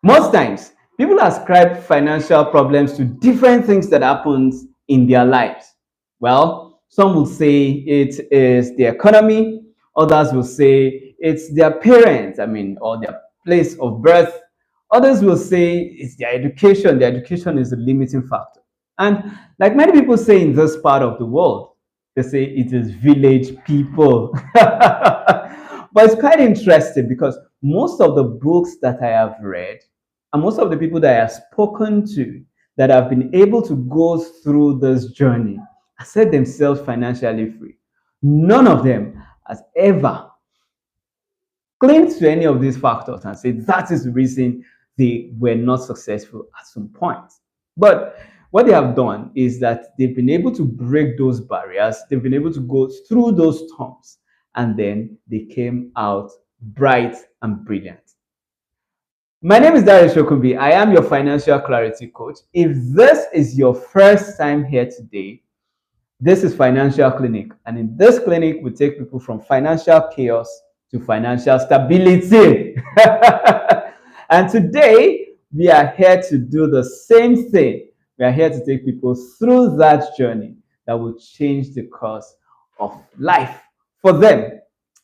Most times, people ascribe financial problems to different things that happens in their lives. Well, some will say it is the economy, others will say it's their parents, or their place of birth. Others will say it's their education. Their education is a limiting factor. And like many people say in this part of the world, they say it is village people. But it's quite interesting because most of the books that I have read and most of the people that I have spoken to that have been able to go through this journey have set themselves financially free. None of them has ever claimed to any of these factors and said that is the reason they were not successful at some point. But what they have done is that they've been able to break those barriers, they've been able to go through those storms, and then they came out bright and brilliant. My name is Darius Shokumbi. I am your financial clarity coach. If this is your first time here today, this is Financial Clinic. And in this clinic, we take people from financial chaos to financial stability. And today, we are here to do the same thing. We are here to take people through that journey that will change the course of life for them.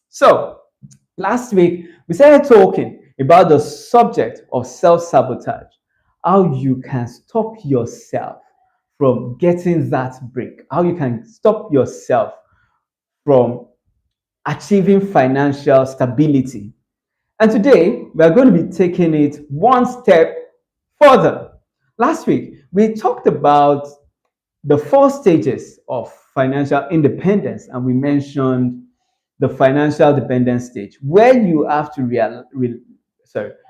So, last week, we started talking about the subject of self sabotage, how you can stop yourself from getting that break, how you can stop yourself from achieving financial stability. And today, we are going to be taking it one step further. Last week, we talked about the four stages of financial independence, and we mentioned the financial dependence stage, where you have to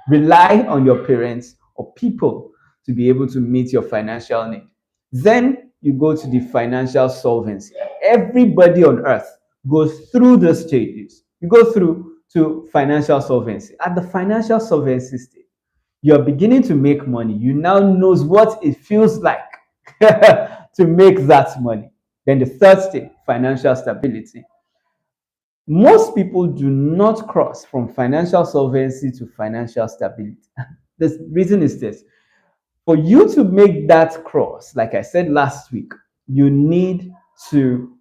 rely on your parents or people to be able to meet your financial need. Then you go to the financial solvency. Everybody on earth goes through the stages. You go through to financial solvency. At the financial solvency stage, you're beginning to make money. You now knows what it feels like to make that money. Then the third stage, financial stability. Most people do not cross from financial solvency to financial stability. The reason is this: for you to make that cross, like I said last week, you need to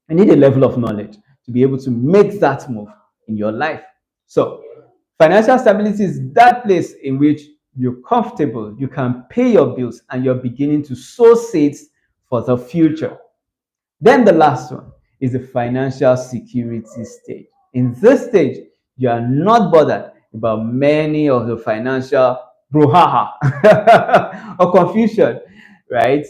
you need a level of knowledge to be able to make that move in your life. So, financial stability is that place in which you're comfortable, you can pay your bills, and you're beginning to sow seeds for the future. Then the last one is the financial security stage. In this stage, you are not bothered about many of the financial brouhaha or confusion, right?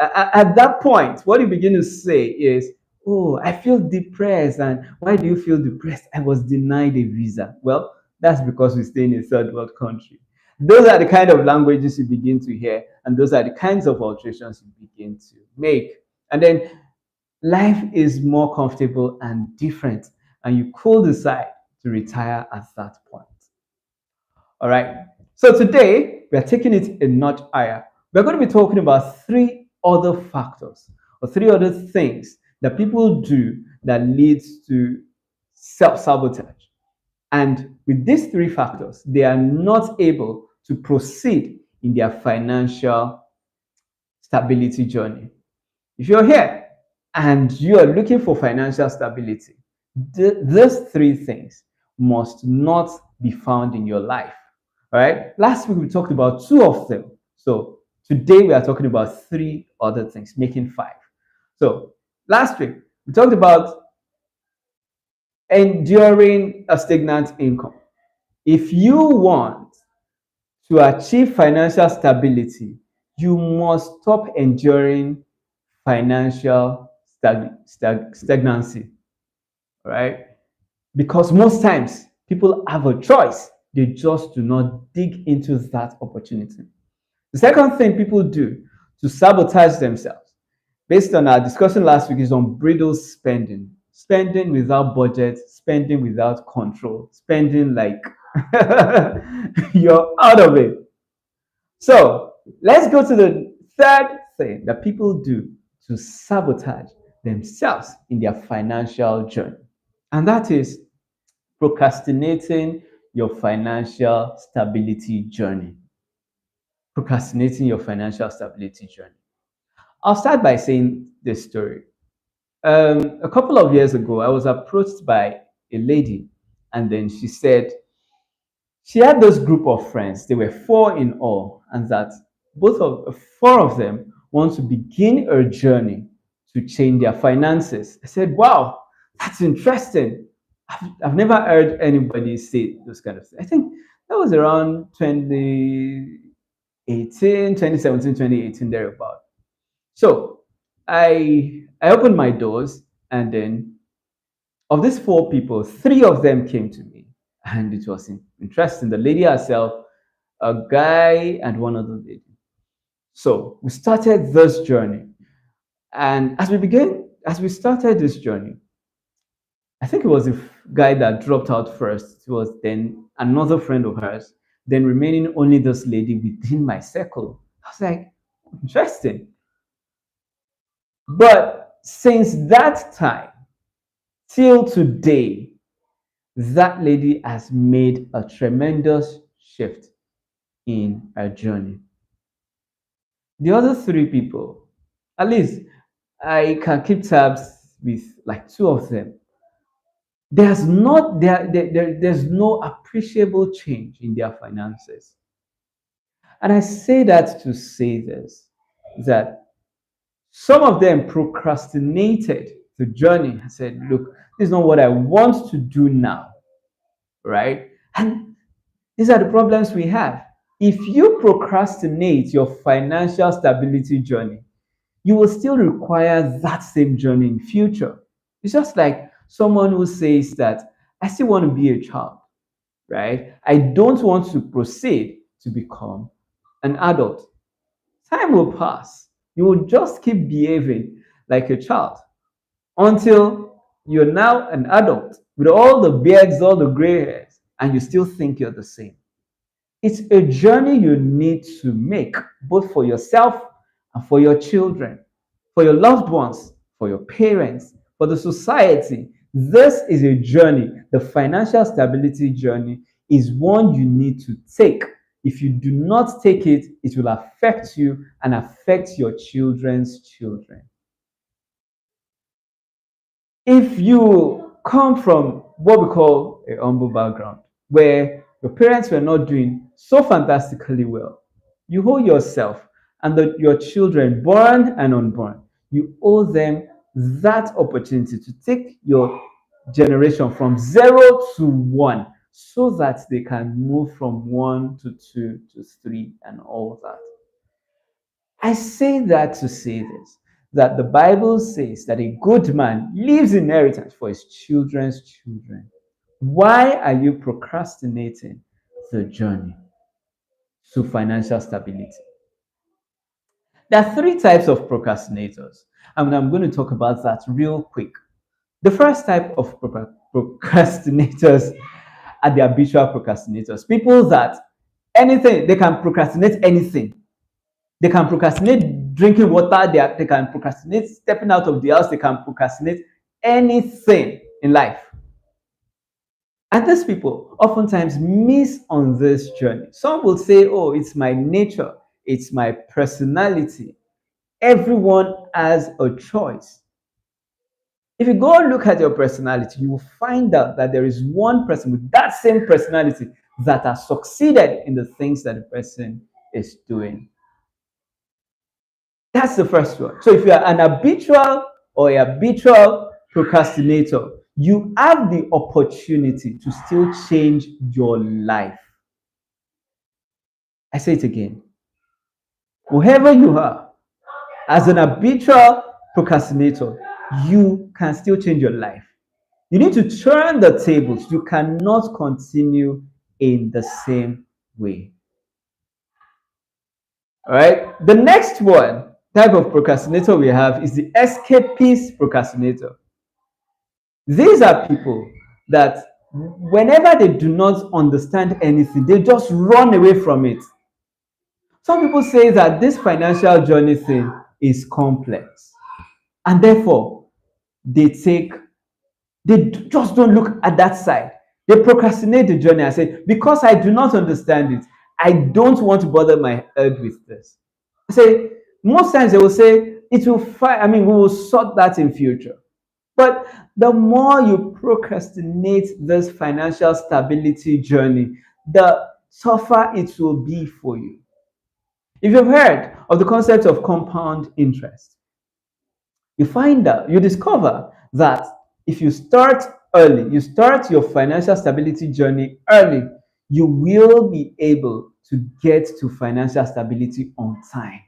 At that point, what you begin to say is, oh, I feel depressed. And why do you feel depressed? I was denied a visa. Well, that's because we stay in a third world country. Those are the kind of languages you begin to hear, and those are the kinds of alterations you begin to make. And then life is more comfortable and different, and you could decide to retire at that point. All right. So today we are taking it a notch higher. We're going to be talking about three other factors or three other things that people do that leads to self-sabotage. And with these three factors, they are not able to proceed in their financial stability journey. If you're here and you are looking for financial stability, these three things must not be found in your life. All right. Last week we talked about two of them. So today we are talking about three other things, making five. So last week we talked about enduring a stagnant income. If you want to achieve financial stability, you must stop enduring financial stagnancy, right? Because most times people have a choice, they just do not dig into that opportunity. The second thing people do to sabotage themselves, based on our discussion last week, is unbridled spending. Spending without budget, spending without control, spending like you're out of it. So let's go to the third thing that people do to sabotage themselves in their financial journey, and that is procrastinating your financial stability journey. Procrastinating your financial stability journey. I'll start by saying this story. A couple of years ago, I was approached by a lady, and then she said she had this group of friends. They were four in all, and that four of them want to begin a journey to change their finances. I said, "Wow, that's interesting. I've never heard anybody say those kind of things." I think that was around 2018, 2017, 2018, thereabout. So I opened my doors, and then of these four people, three of them came to me, and it was interesting. The lady herself, a guy, and one other lady. So we started this journey, and as we started this journey, I think it was a guy that dropped out first. It was then another friend of hers, then remaining only this lady within my circle. I was like, interesting. But since that time till today, that lady has made a tremendous shift in her journey. The other three people, at least I can keep tabs with like two of them. There's no appreciable change in their finances. And I say that to say this, that some of them procrastinated the journey and said, look, this is not what I want to do now, right? And these are the problems we have. If you procrastinate your financial stability journey, you will still require that same journey in future. It's just like someone who says that I still want to be a child, right? I don't want to proceed to become an adult. Time will pass. You will just keep behaving like a child until you're now an adult with all the beards, all the gray hairs, and you still think you're the same. It's a journey you need to make, both for yourself and for your children, for your loved ones, for your parents, for the society. This is a journey. The financial stability journey is one you need to take. If you do not take it, it will affect you and affect your children's children. If you come from what we call a humble background, where your parents were not doing so fantastically well, you owe yourself and your children, born and unborn, you owe them that opportunity to take your generation from zero to one so that they can move from one to two to three and all that. I say that to say this, that the Bible says that a good man leaves inheritance for his children's children. Why are you procrastinating the journey to financial stability? There are three types of procrastinators, and I'm going to talk about that real quick. The first type of procrastinators are the habitual procrastinators, people that anything, they can procrastinate anything. They can procrastinate drinking water, they can procrastinate stepping out of the house, they can procrastinate anything in life. And these people oftentimes miss on this journey. Some will say, oh, it's my nature, it's my personality. Everyone has a choice. If you go and look at your personality, you will find out that there is one person with that same personality that has succeeded in the things that the person is doing. That's the first one. So if you are an habitual or a habitual procrastinator, you have the opportunity to still change your life. I say it again. Whoever you are, as an habitual procrastinator, you can still change your life. You need to turn the tables. You cannot continue in the same way. All right. The next one type of procrastinator we have is the escapist procrastinator. These are people that whenever they do not understand anything, they just run away from it. Some people say that this financial journey thing is complex, and therefore they just don't look at that side. They procrastinate the journey and say, because I do not understand it, I don't want to bother my head with this. I say, most times they will say, it will fine, I mean, we will sort that in future. But the more you procrastinate this financial stability journey, the tougher it will be for you. If you've heard of the concept of compound interest, you discover that if you start early, you start your financial stability journey early, you will be able to get to financial stability on time.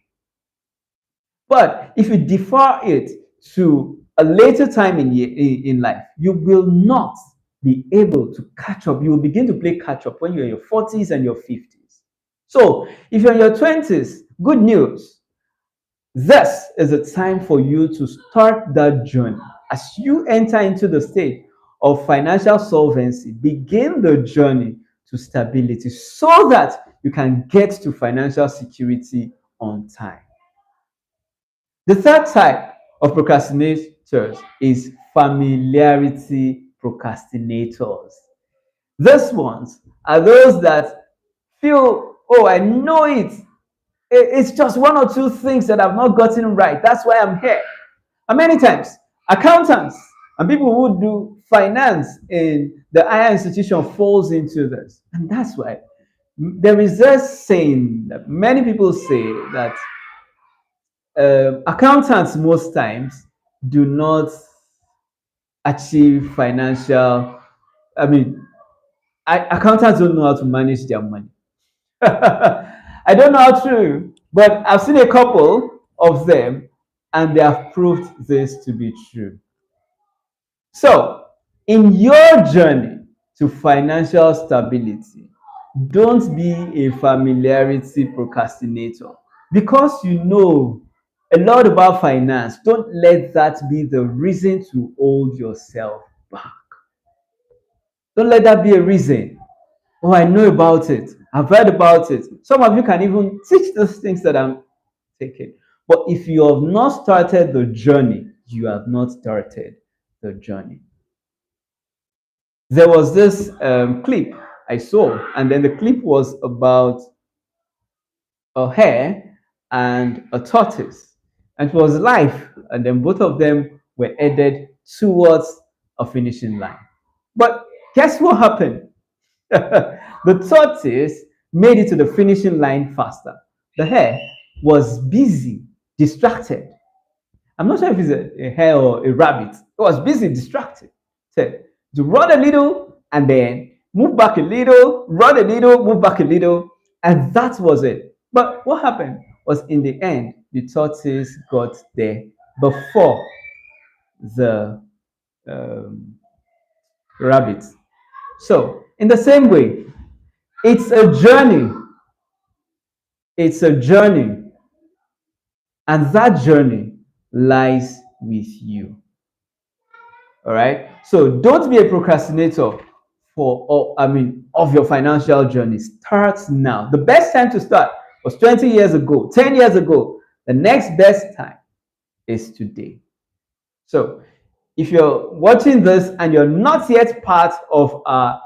But if you defer it to a later time in life, you will not be able to catch up. You will begin to play catch up when you're in your 40s and your 50s. So if you're in your 20s, good news. This is a time for you to start that journey. As you enter into the state of financial solvency, begin the journey to stability so that you can get to financial security on time. The third type of procrastinators is familiarity procrastinators. These ones are those that feel, oh, I know it. It's just one or two things that I've not gotten right. That's why I'm here. And many times, accountants and people who do finance in the higher institution falls into this. And that's why there is a saying that many people say that accountants most times do not achieve financial, I mean, accountants don't know how to manage their money. I don't know how true, but I've seen a couple of them and they have proved this to be true. So, in your journey to financial stability, don't be a familiarity procrastinator. Because you know a lot about finance, don't let that be the reason to hold yourself back. Don't let that be a reason. Oh, I know about it. I've heard about it. Some of you can even teach those things that I'm taking. But if you have not started the journey, you have not started the journey. There was this clip I saw, and then the clip was about a hare and a tortoise, and it was live, and then both of them were headed towards a finishing line. But guess what happened? The tortoise made it to the finishing line faster. The hare was busy, distracted. I'm not sure if it's a hare or a rabbit. It was busy, distracted. Said to run a little and then move back a little, run a little, move back a little, and that was it. But what happened was in the end, the tortoise got there before the um, rabbit. So, in the same way, it's a journey. It's a journey, and that journey lies with you. All right. So don't be a procrastinator of your financial journey. Start now. The best time to start was 20 years ago, 10 years ago. The next best time is today. So if you're watching this and you're not yet part of our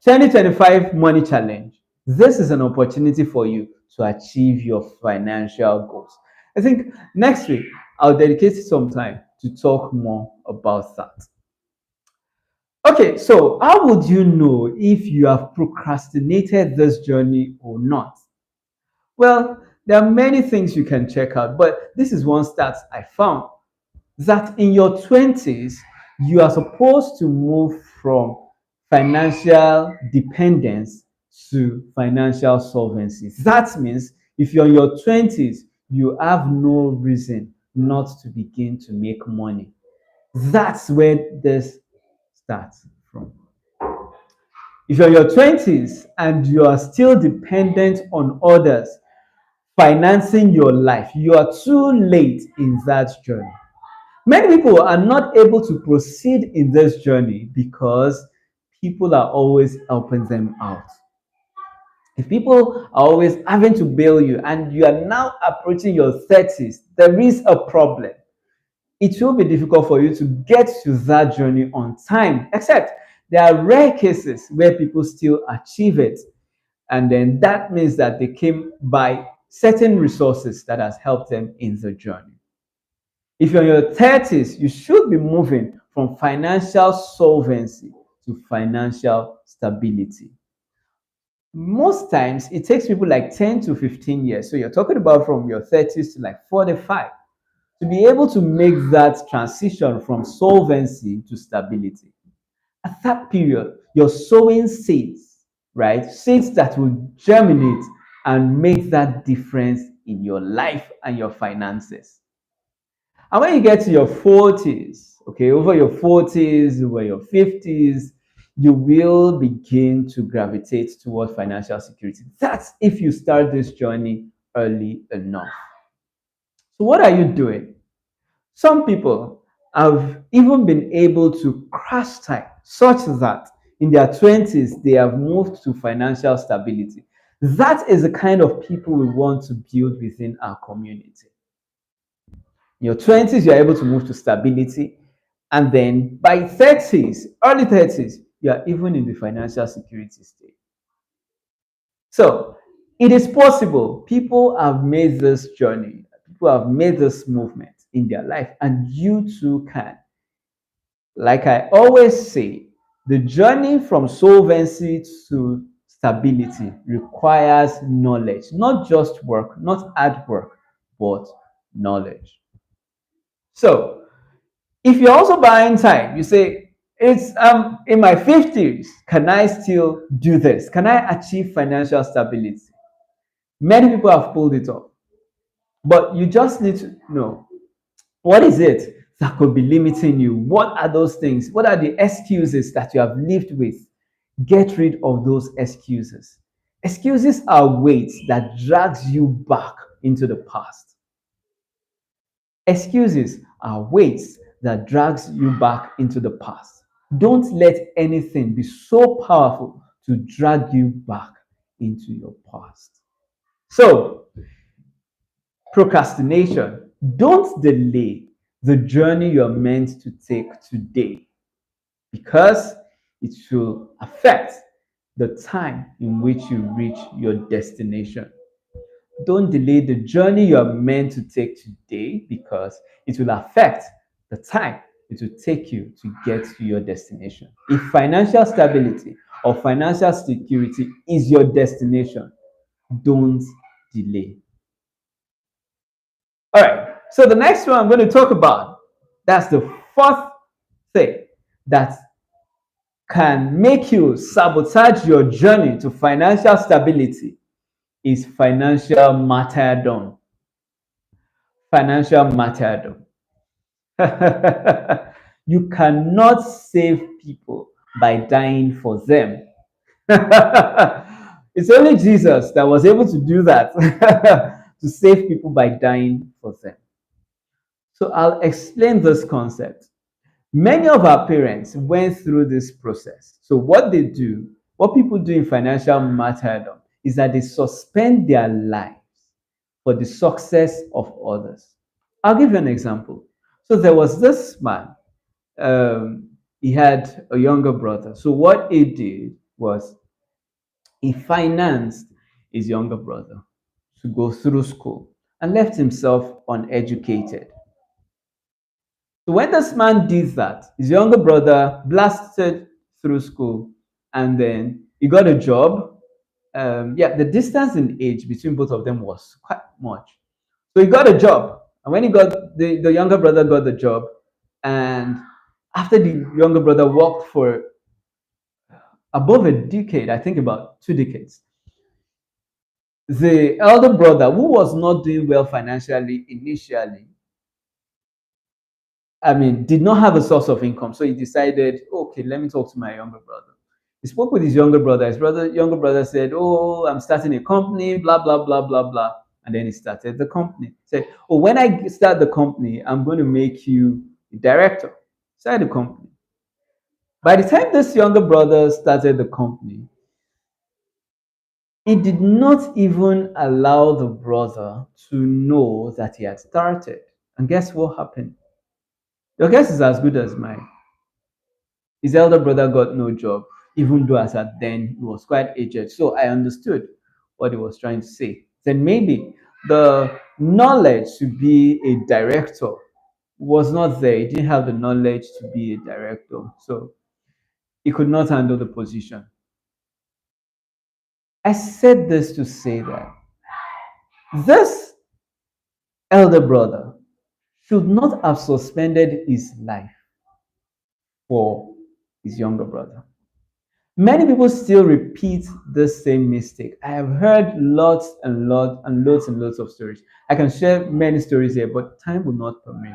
2025 money challenge, this is an opportunity for you to achieve your financial goals. I think next week I'll dedicate some time to talk more about that. Okay, so how would you know if you have procrastinated this journey or not? Well, there are many things you can check out, but this is one stat I found that in your 20s, you are supposed to move from financial dependence to financial solvency. That means if you're in your 20s, you have no reason not to begin to make money. That's where this starts from. If you're in your 20s and you are still dependent on others financing your life, you are too late in that journey. Many people are not able to proceed in this journey because people are always helping them out. If people are always having to bail you and you are now approaching your 30s, there is a problem. It will be difficult for you to get to that journey on time, except There are rare cases where people still achieve it. And then that means that they came by certain resources that has helped them in the journey. If you're in your 30s, you should be moving from financial solvency to financial stability. Most times, it takes people like 10 to 15 years. So you're talking about from your 30s to like 45 to be able to make that transition from solvency to stability. At that period, you're sowing seeds, right? Seeds that will germinate and make that difference in your life and your finances. And when you get to your 40s, okay, over your 40s, over your 50s, you will begin to gravitate towards financial security. That's if you start this journey early enough. So, what are you doing? Some people have even been able to crash time such that in their 20s they have moved to financial stability. That is the kind of people we want to build within our community. In your 20s, you're able to move to stability. And then by 30s, early 30s, you are even in the financial security state. So it is possible. People have made this journey, people have made this movement in their life, and you too can. Like I always say, the journey from solvency to stability requires knowledge, not just work, not hard work, but knowledge. So, if you're also buying time, you say, it's in my 50s, can I still do this? Can I achieve financial stability? Many people have pulled it off, but you just need to know what is it that could be limiting you? What are those things? What are the excuses that you have lived with? Get rid of those excuses. Excuses are weights that drags you back into the past. Excuses are weights that drags you back into the past. Don't let anything be so powerful to drag you back into your past. So, procrastination. Don't delay the journey you're meant to take today because it will affect the time in which you reach your destination. Don't delay the journey you are meant to take today because it will affect the time it will take you to get to your destination. If financial stability or financial security is your destination, don't delay. All right. So the next one I'm going to talk about, that's the fourth thing that can make you sabotage your journey to financial stability is financial martyrdom. Financial martyrdom. You cannot save people by dying for them. It's only Jesus that was able to do that, to save people by dying for them. So I'll explain this concept. Many of our parents went through this process. So what they do, what people do in financial martyrdom is that they suspend their lives for the success of others. I'll give you an example. So there was this man, he had a younger brother. So what he did was he financed his younger brother to go through school and left himself uneducated. So when this man did that, his younger brother blasted through school and then he got a job. Yeah, the distance in age between both of them was quite much. So he got a job. And when he got the younger brother got the job, and after the younger brother worked for above a decade, I think about 2 decades, the elder brother, who was not doing well financially initially, did not have a source of income. So he decided, okay, let me talk to my younger brother. He spoke with his younger brother. Younger brother said, oh, I'm starting a company, blah, blah, blah, blah, blah. And then he started the company. He said, oh, when I start the company, I'm going to make you a director. Started the company. By the time this younger brother started the company, he did not even allow the brother to know that he had started. And guess what happened? Your guess is as good as mine. His elder brother got no job, even though as at then he was quite aged. So I understood what he was trying to say. Then maybe the knowledge to be a director was not there. He didn't have the knowledge to be a director. So he could not handle the position. I said this to say that this elder brother should not have suspended his life for his younger brother. Many people still repeat the same mistake. I have heard lots and lots and lots and lots of stories. I can share many stories here, but time will not permit.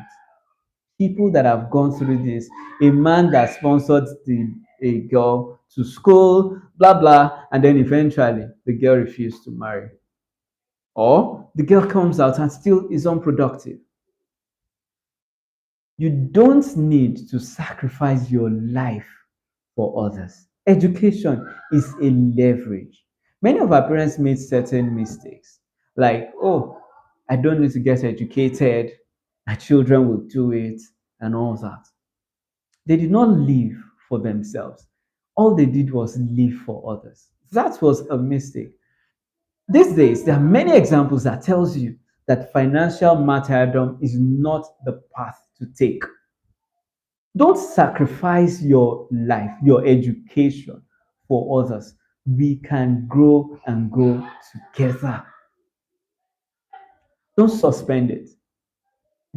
People that have gone through this, a man that sponsored a girl to school, blah, blah, and then eventually the girl refused to marry. Or the girl comes out and still is unproductive. You don't need to sacrifice your life for others. Education is a leverage. Many of our parents made certain mistakes, like, oh, I don't need to get educated, my children will do it, and all that. They did not live for themselves. All they did was live for others. That was a mistake. These days, there are many examples that tells you that financial martyrdom is not the path to take. Don't sacrifice your life, your education for others. We can grow and grow together. Don't suspend it.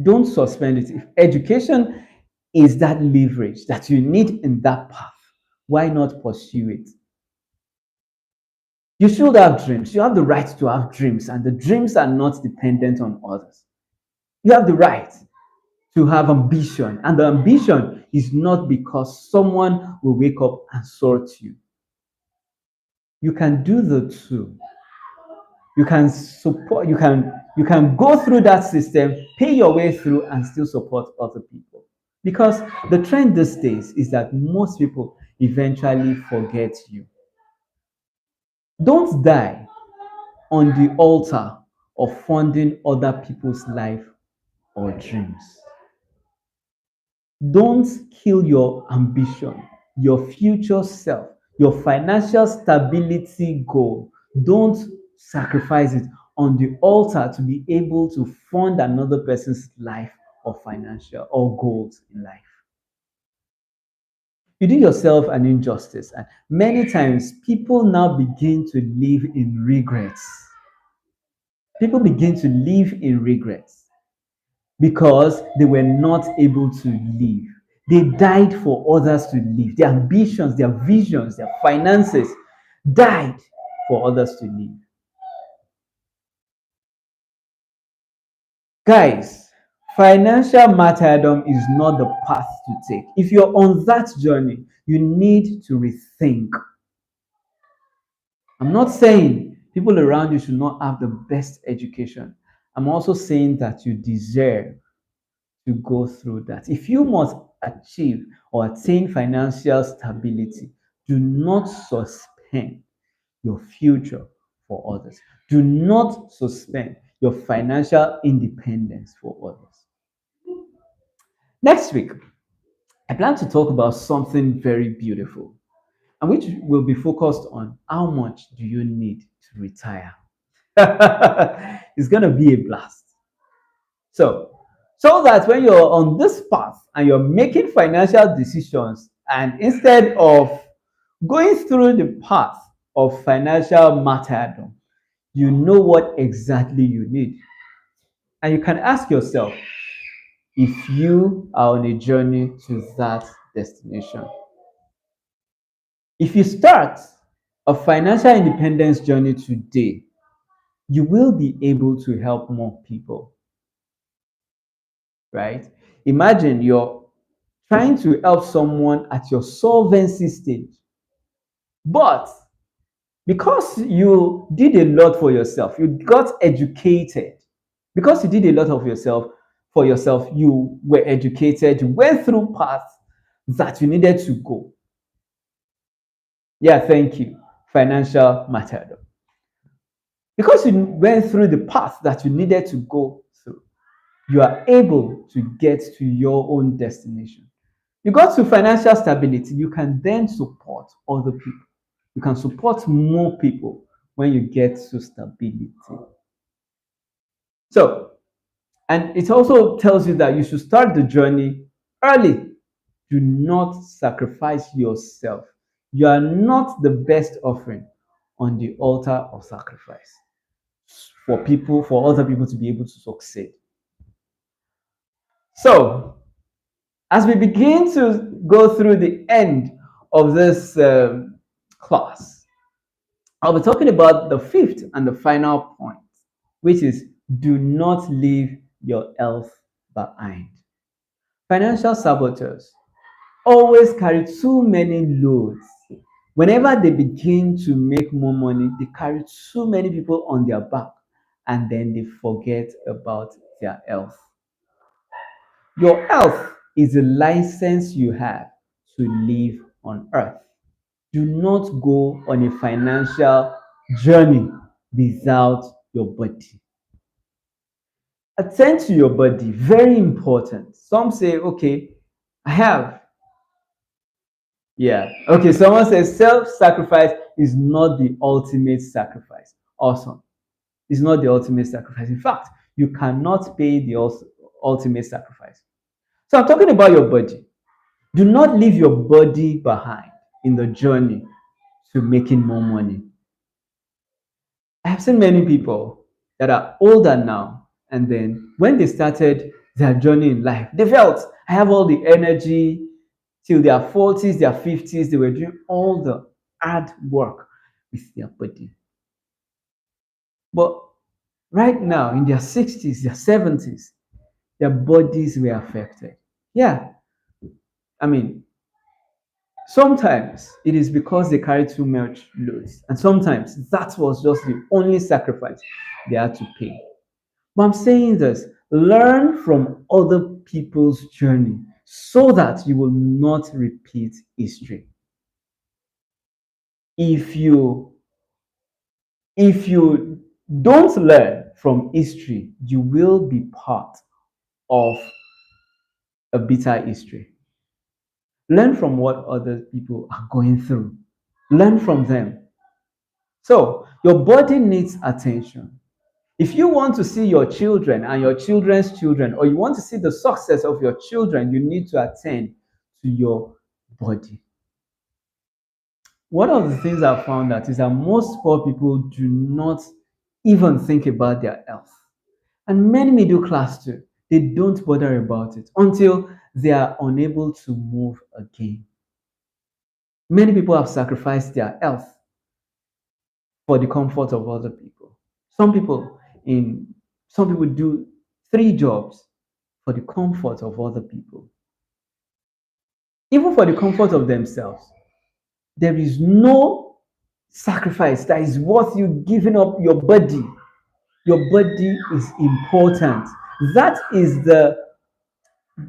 Don't suspend it. If education is that leverage that you need in that path, why not pursue it? You should have dreams. You have the right to have dreams, and the dreams are not dependent on others. You have the right to have ambition, and the ambition is not because someone will wake up and sort you. You can do the two. You can support, you can go through that system, pay your way through, and still support other people. Because the trend these days is that most people eventually forget you. Don't die on the altar of funding other people's life or dreams. Don't kill your ambition, your future self, your financial stability goal. Don't sacrifice it on the altar to be able to fund another person's life or financial or goals in life. You do yourself an injustice, and many times people now begin to live in regrets. People begin to live in regrets because they were not able to live. They died for others to live. Their ambitions, their visions, their finances died for others to live. Guys, financial martyrdom is not the path to take. If you're on that journey, you need to rethink. I'm not saying people around you should not have the best education. I'm also saying that you deserve to go through that. If you must achieve or attain financial stability, do not suspend your future for others. Do not suspend your financial independence for others. Next week, I plan to talk about something very beautiful, and which will be focused on how much do you need to retire. It's going to be a blast. So that when you're on this path and you're making financial decisions, and instead of going through the path of financial martyrdom, you know what exactly you need. And you can ask yourself if you are on a journey to that destination. If you start a financial independence journey today, you will be able to help more people, right? Imagine you're trying to help someone at your solvency stage, but because you did a lot for yourself, you got educated. Because you did a lot of yourself for yourself, you were educated, you went through paths that you needed to go. Yeah, thank you. Financial martyrdom. Because you went through the path that you needed to go through, you are able to get to your own destination. You got to financial stability, you can then support other people. You can support more people when you get to stability. So, and it also tells you that you should start the journey early. Do not sacrifice yourself. You are not the best offering on the altar of sacrifice for other people to be able to succeed. So, as we begin to go through the end of this class, I'll be talking about the fifth and the final point, which is do not leave your health behind. Financial saboteurs always carry too many loads. Whenever they begin to make more money, they carry too many people on their back and then they forget about their health. Your health is a license you have to live on earth. Do not go on a financial journey without your body. Attend to your body, very important. Some say, okay, I have. Yeah. Okay, someone says self sacrifice is not the ultimate sacrifice. Awesome. It's not the ultimate sacrifice. In fact, you cannot pay the ultimate sacrifice. So I'm talking about your body. Do not leave your body behind in the journey to making more money. I have seen many people that are older now, and then when they started their journey in life, they felt I have all the energy till their 40s, their 50s. They were doing all the hard work with their body. But right now, in their 60s, their 70s, their bodies were affected. Yeah, I mean, sometimes it is because they carry too much loads, and sometimes that was just the only sacrifice they had to pay. But I'm saying this learn from other people's journey so that you will not repeat history. If you if you don't learn from history, you will be part of a bitter history. Learn from what other people are going through. Learn from them. So, your body needs attention. If you want to see your children and your children's children, or you want to see the success of your children, you need to attend to your body. One of the things I've found out is that most poor people do not even think about their health. And many middle class too, they don't bother about it until they are unable to move again. Many people have sacrificed their health for the comfort of other people. Some people in some people do three jobs for the comfort of other people, even for the comfort of themselves. There is no sacrifice that is worth you giving up your body. Your body is important. That is the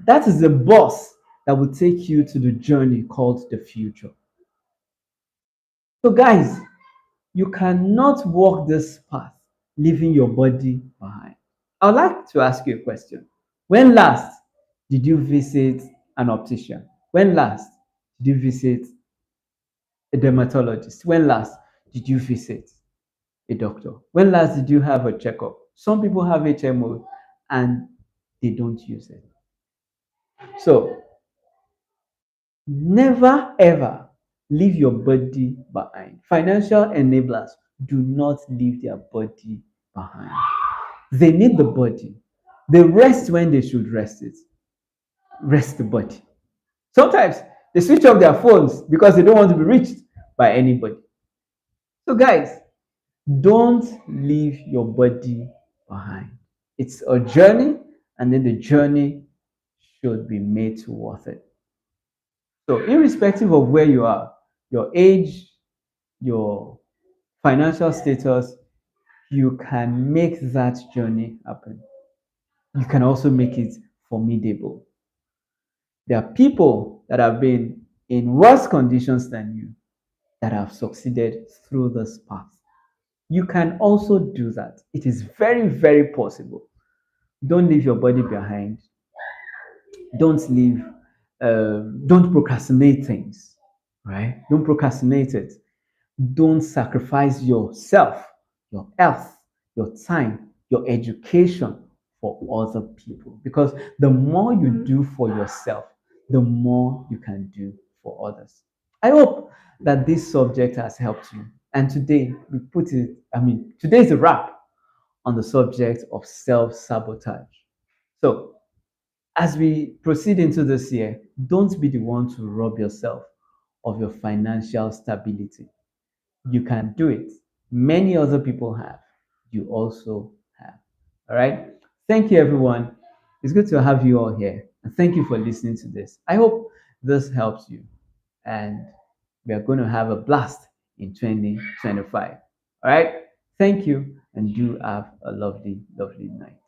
that is the boss that will take you to the journey called the future. So, guys, you cannot walk this path leaving your body behind. I'd like to ask you a question. When last did you visit an optician? When last did you visit a dermatologist? When last did you visit a doctor? When last did you have a checkup? Some people have HMO and they don't use it. So never ever leave your body behind. Financial enablers do not leave their body behind. They need the body. They rest when they should rest it. Rest the body. Sometimes they switch off their phones because they don't want to be reached by anybody. So, guys, don't leave your body behind. It's a journey, and then the journey should be made to worth it. So, irrespective of where you are, your age, your financial status, you can make that journey happen. You can also make it formidable. There are people that have been in worse conditions than you that have succeeded through this path. You can also do that. It is very, very possible. Don't leave your body behind. Don't leave. Don't procrastinate things, right? Don't procrastinate it. Don't sacrifice yourself, your health, your time, your education for other people. Because the more you do for yourself, the more you can do for others. I hope that this subject has helped you. And today we put it, today is a wrap on the subject of self sabotage. So, as we proceed into this year, don't be the one to rob yourself of your financial stability. You can do it. Many other people have. You also have. All right. Thank you, everyone. It's good to have you all here. And thank you for listening to this. I hope this helps you. And we are going to have a blast in 2025. All right. Thank you. And do have a lovely, lovely night.